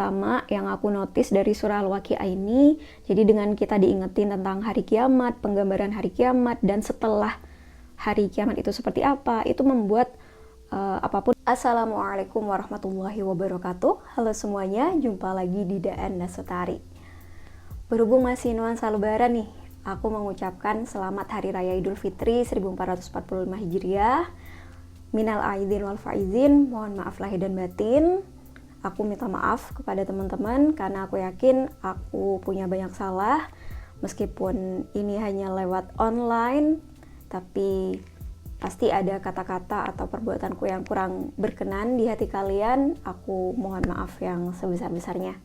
pertama yang aku notice dari surah Al-Waqiah ini, jadi dengan kita diingetin tentang hari kiamat, penggambaran hari kiamat, dan setelah hari kiamat itu seperti apa, itu membuat apapun. Assalamualaikum warahmatullahi wabarakatuh. Halo semuanya, jumpa lagi di Daan Nasutari. Berhubung masih nuansa lebaran nih, aku mengucapkan selamat Hari Raya Idul Fitri 1445 Hijriah. Minal aidin wal faizin, mohon maaf lahir dan batin. Aku minta maaf kepada teman-teman karena aku yakin aku punya banyak salah. Meskipun ini hanya lewat online, tapi pasti ada kata-kata atau perbuatanku yang kurang berkenan di hati kalian. Aku mohon maaf yang sebesar-besarnya.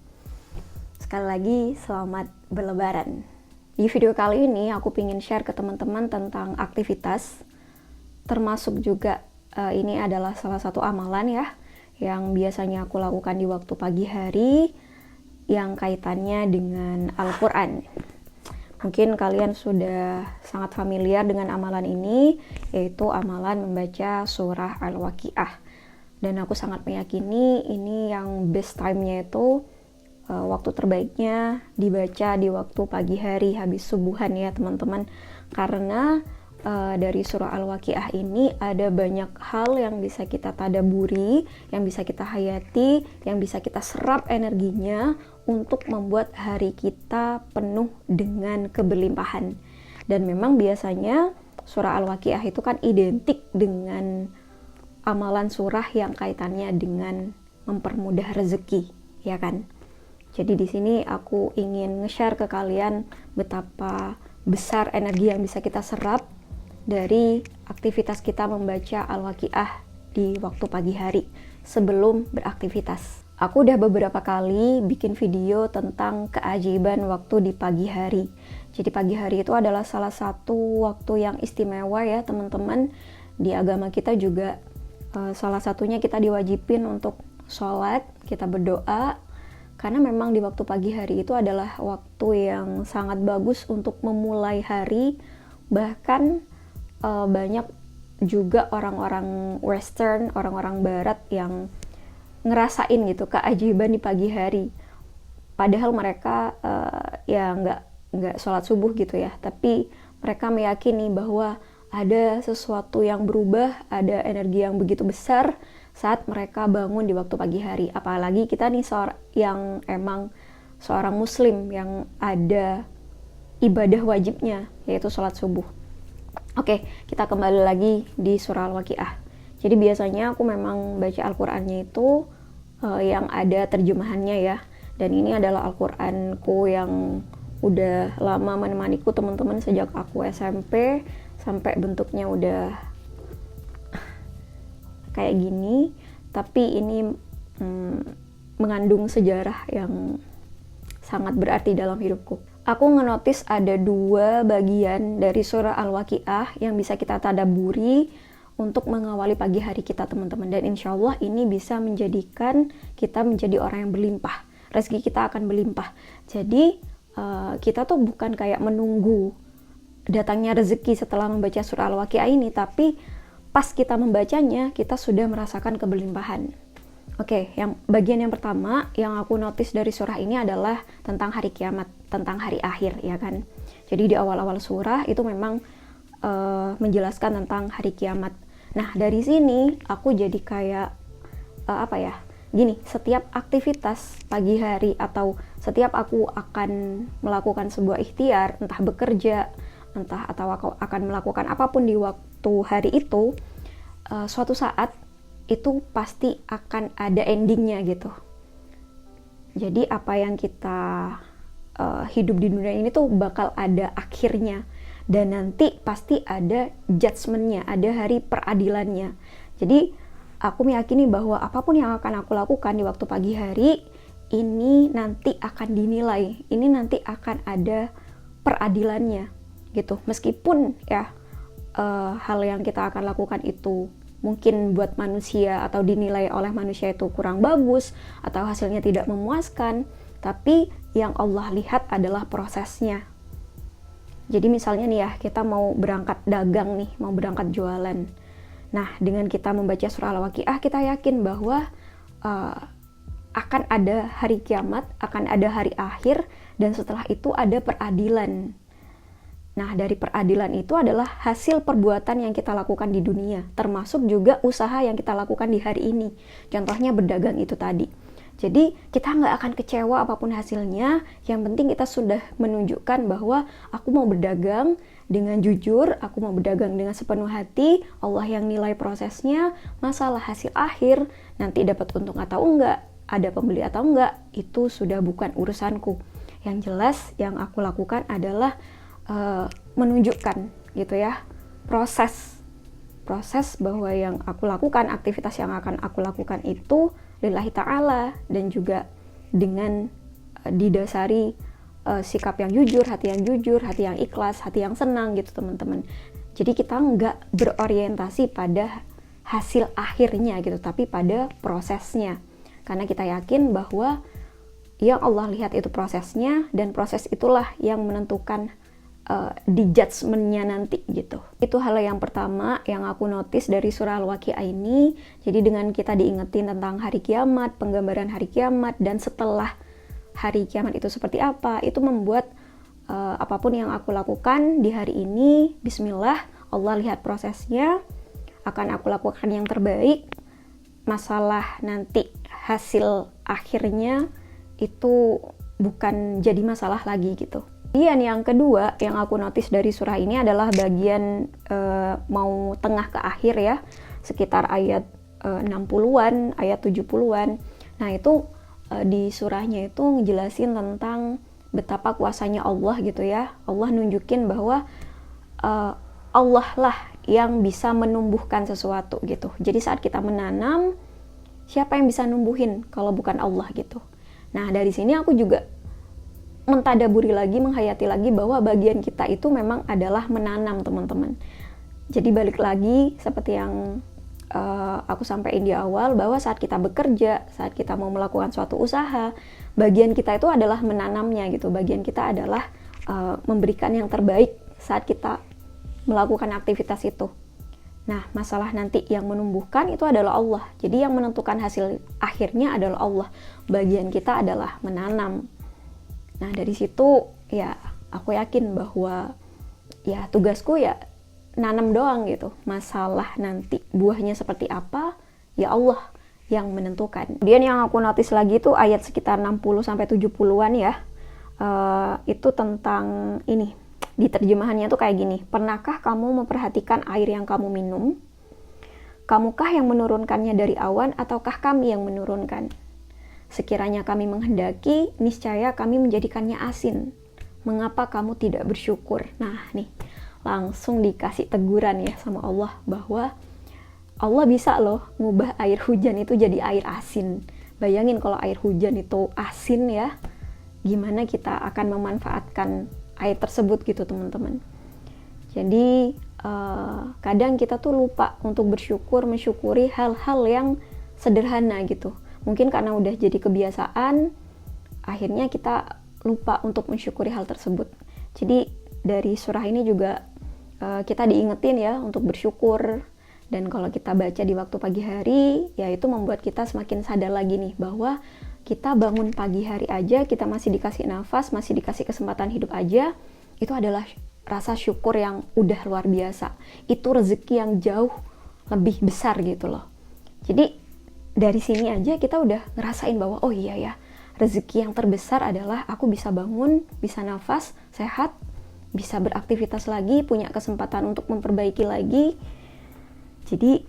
Sekali lagi, selamat berlebaran. Di video kali ini aku ingin share ke teman-teman tentang aktivitas, termasuk juga ini adalah salah satu amalan ya, yang biasanya aku lakukan di waktu pagi hari yang kaitannya dengan Al-Quran. Mungkin kalian sudah sangat familiar dengan amalan ini, yaitu amalan membaca surah Al-Waqiah. Dan aku sangat meyakini ini yang best time-nya itu waktu terbaiknya dibaca di waktu pagi hari habis subuhan ya teman-teman. Karena dari surah Al-Waqiah ini ada banyak hal yang bisa kita tadaburi, yang bisa kita hayati, yang bisa kita serap energinya untuk membuat hari kita penuh dengan keberlimpahan. Dan memang biasanya surah Al-Waqiah itu kan identik dengan amalan surah yang kaitannya dengan mempermudah rezeki, ya kan? Jadi di sini aku ingin nge-share ke kalian betapa besar energi yang bisa kita serap dari aktivitas kita membaca Al-Waqiah di waktu pagi hari sebelum beraktivitas. Aku udah beberapa kali bikin video tentang keajaiban waktu di pagi hari. Jadi pagi hari itu adalah salah satu waktu yang istimewa ya teman-teman. Di agama kita juga salah satunya kita diwajibin untuk sholat, kita berdoa. Karena memang di waktu pagi hari itu adalah waktu yang sangat bagus untuk memulai hari. Bahkan banyak juga orang-orang western, orang-orang barat yang ngerasain gitu keajaiban di pagi hari. Padahal mereka ya nggak sholat subuh gitu ya, tapi mereka meyakini bahwa ada sesuatu yang berubah, ada energi yang begitu besar saat mereka bangun di waktu pagi hari. Apalagi kita nih yang emang seorang muslim yang ada ibadah wajibnya, yaitu sholat subuh. Oke, kita kembali lagi di surah Al-Waqiah. Jadi biasanya aku memang baca Al-Qur'annya itu yang ada terjemahannya ya. Dan ini adalah Al-Qur'anku yang udah lama menemaniku teman-teman sejak aku SMP sampai bentuknya udah kayak gini. Tapi ini mengandung sejarah yang sangat berarti dalam hidupku. Aku ngenotis ada 2 bagian dari surah Al-Waqiah yang bisa kita tadaburi untuk mengawali pagi hari kita teman-teman. Dan insya Allah ini bisa menjadikan kita menjadi orang yang berlimpah. Rezeki kita akan berlimpah. Jadi kita tuh bukan kayak menunggu datangnya rezeki setelah membaca surah Al-Waqiah ini, tapi pas kita membacanya kita sudah merasakan keberlimpahan. Oke, yang bagian yang pertama yang aku notice dari surah ini adalah tentang hari kiamat, tentang hari akhir, ya kan. Jadi di awal-awal surah itu memang menjelaskan tentang hari kiamat. Nah, dari sini aku jadi kayak gini, setiap aktivitas pagi hari atau setiap aku akan melakukan sebuah ikhtiar, entah bekerja, atau aku akan melakukan apapun di waktu hari itu, suatu saat itu pasti akan ada endingnya gitu. Jadi apa yang kita hidup di dunia ini tuh bakal ada akhirnya. Dan nanti pasti ada judgment-nya, ada hari peradilannya. Jadi aku meyakini bahwa apapun yang akan aku lakukan di waktu pagi hari, ini nanti akan dinilai. Ini nanti akan ada peradilannya gitu. Meskipun ya hal yang kita akan lakukan itu mungkin buat manusia atau dinilai oleh manusia itu kurang bagus atau hasilnya tidak memuaskan, tapi yang Allah lihat adalah prosesnya. Jadi misalnya nih ya, kita mau berangkat dagang nih, mau berangkat jualan. Nah, dengan kita membaca surah Al-Waqiah, kita yakin bahwa akan ada hari kiamat, akan ada hari akhir, dan setelah itu ada peradilan. Nah, dari peradilan itu adalah hasil perbuatan yang kita lakukan di dunia, termasuk juga usaha yang kita lakukan di hari ini. Contohnya berdagang itu tadi. Jadi, kita nggak akan kecewa apapun hasilnya, yang penting kita sudah menunjukkan bahwa aku mau berdagang dengan jujur, aku mau berdagang dengan sepenuh hati, Allah yang nilai prosesnya, masalah hasil akhir, nanti dapat untung atau enggak, ada pembeli atau enggak, itu sudah bukan urusanku. Yang jelas yang aku lakukan adalah menunjukkan gitu ya, proses bahwa yang aku lakukan, aktivitas yang akan aku lakukan itu lillahi ta'ala, dan juga dengan didasari sikap yang jujur, hati yang ikhlas, hati yang senang gitu teman-teman. Jadi kita nggak berorientasi pada hasil akhirnya gitu, tapi pada prosesnya. Karena kita yakin bahwa yang Allah lihat itu prosesnya, dan proses itulah yang menentukan di judgment-nya nanti gitu. Itu hal yang pertama yang aku notice dari surah Al-Waqiah ini. Jadi dengan kita diingetin tentang hari kiamat, penggambaran hari kiamat, dan setelah hari kiamat itu seperti apa, itu membuat apapun yang aku lakukan di hari ini, bismillah, Allah lihat prosesnya, akan aku lakukan yang terbaik. Masalah nanti hasil akhirnya itu bukan jadi masalah lagi gitu. Bagian yang kedua yang aku notice dari surah ini adalah bagian mau tengah ke akhir ya, sekitar ayat 60-an, ayat 70-an. Nah itu di surahnya itu ngejelasin tentang betapa kuasanya Allah gitu ya. Allah nunjukin bahwa Allah lah yang bisa menumbuhkan sesuatu gitu. Jadi saat kita menanam, siapa yang bisa numbuhin kalau bukan Allah gitu. Nah dari sini aku juga mentadaburi lagi, menghayati lagi bahwa bagian kita itu memang adalah menanam teman-teman. Jadi balik lagi seperti yang aku sampaikan di awal, bahwa saat kita bekerja, saat kita mau melakukan suatu usaha, bagian kita itu adalah menanamnya gitu. Bagian kita adalah memberikan yang terbaik saat kita melakukan aktivitas itu. Nah, masalah nanti yang menumbuhkan itu adalah Allah. Jadi yang menentukan hasil akhirnya adalah Allah. Bagian kita adalah menanam. Nah, dari situ ya aku yakin bahwa ya tugasku ya nanam doang gitu. Masalah nanti buahnya seperti apa, ya Allah yang menentukan. Kemudian yang aku notice lagi itu ayat sekitar 60-70-an ya. Itu tentang ini. Di terjemahannya tuh kayak gini. Pernahkah kamu memperhatikan air yang kamu minum? Kamukah yang menurunkannya dari awan ataukah kami yang menurunkan? Sekiranya kami menghendaki, niscaya kami menjadikannya asin. Mengapa kamu tidak bersyukur? Nah nih, langsung dikasih teguran ya sama Allah bahwa Allah bisa loh ngubah air hujan itu jadi air asin. Bayangin kalau air hujan itu asin ya, gimana kita akan memanfaatkan air tersebut gitu teman-teman. Jadi kadang kita tuh lupa untuk mensyukuri hal-hal yang sederhana gitu. Mungkin karena udah jadi kebiasaan, akhirnya kita lupa untuk mensyukuri hal tersebut. Jadi dari surah ini juga kita diingetin ya untuk bersyukur. Dan kalau kita baca di waktu pagi hari, ya itu membuat kita semakin sadar lagi nih bahwa kita bangun pagi hari aja, kita masih dikasih nafas, masih dikasih kesempatan hidup aja, itu adalah rasa syukur yang udah luar biasa. Itu rezeki yang jauh lebih besar gitu loh. Jadi dari sini aja kita udah ngerasain bahwa oh iya ya, rezeki yang terbesar adalah aku bisa bangun, bisa nafas, sehat, bisa beraktivitas lagi, punya kesempatan untuk memperbaiki lagi. Jadi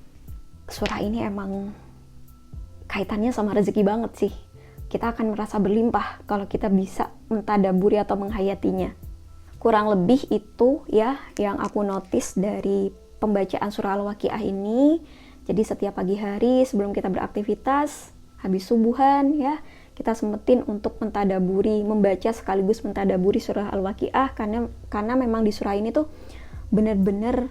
surah ini emang kaitannya sama rezeki banget sih. Kita akan merasa berlimpah kalau kita bisa mentadaburi atau menghayatinya. Kurang lebih itu ya yang aku notice dari pembacaan surah Al-Waqiah ini. Jadi setiap pagi hari sebelum kita beraktivitas, habis subuhan ya, kita sempetin untuk mentadaburi, membaca sekaligus mentadaburi surah Al-Waqiah karena memang di surah ini tuh benar-benar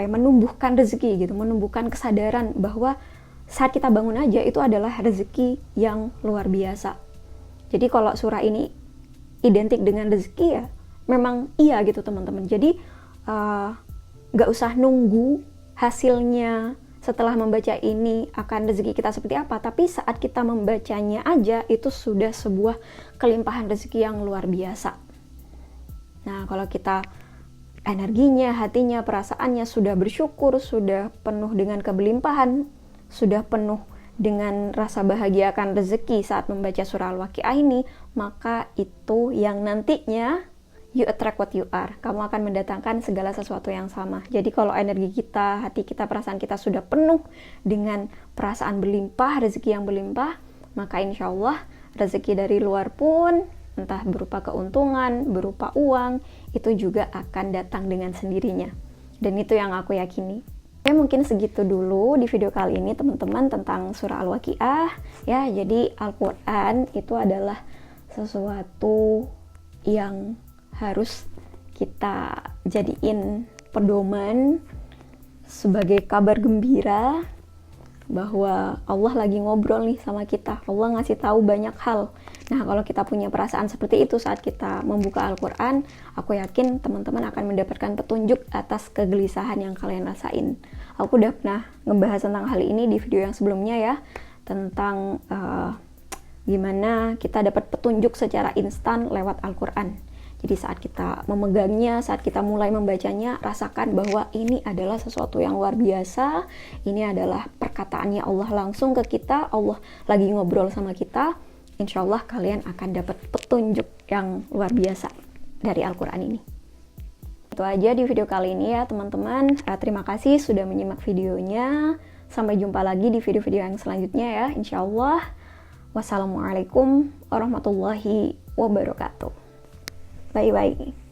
menumbuhkan rezeki gitu, menumbuhkan kesadaran bahwa saat kita bangun aja itu adalah rezeki yang luar biasa. Jadi kalau surah ini identik dengan rezeki ya, memang iya gitu teman-teman. Jadi gak usah nunggu hasilnya setelah membaca ini akan rezeki kita seperti apa, tapi saat kita membacanya aja itu sudah sebuah kelimpahan rezeki yang luar biasa. Nah, kalau kita energinya, hatinya, perasaannya sudah bersyukur, sudah penuh dengan kelimpahan, sudah penuh dengan rasa bahagia akan rezeki saat membaca surah Al-Waqiah ini, maka itu yang nantinya you attract what you are. Kamu akan mendatangkan segala sesuatu yang sama. Jadi kalau energi kita, hati kita, perasaan kita sudah penuh dengan perasaan berlimpah, rezeki yang berlimpah, maka insya Allah rezeki dari luar pun, entah berupa keuntungan, berupa uang, itu juga akan datang dengan sendirinya. Dan itu yang aku yakini. Ya, mungkin segitu dulu di video kali ini teman-teman tentang surah Al-Waqiah. Ya, jadi Al-Quran itu adalah sesuatu yang harus kita jadiin pedoman sebagai kabar gembira bahwa Allah lagi ngobrol nih sama kita. Allah ngasih tahu banyak hal. Nah, kalau kita punya perasaan seperti itu saat kita membuka Al-Quran, aku yakin teman-teman akan mendapatkan petunjuk atas kegelisahan yang kalian rasain. Aku udah pernah ngebahas tentang hal ini di video yang sebelumnya ya, tentang gimana kita dapat petunjuk secara instan lewat Al-Quran. Jadi saat kita memegangnya, saat kita mulai membacanya, rasakan bahwa ini adalah sesuatu yang luar biasa. Ini adalah perkataannya Allah langsung ke kita. Allah lagi ngobrol sama kita. Insya Allah kalian akan dapat petunjuk yang luar biasa dari Al-Quran ini. Itu aja di video kali ini ya teman-teman. Terima kasih sudah menyimak videonya. Sampai jumpa lagi di video-video yang selanjutnya ya. Insya Allah. Wassalamualaikum warahmatullahi wabarakatuh. Bye-bye.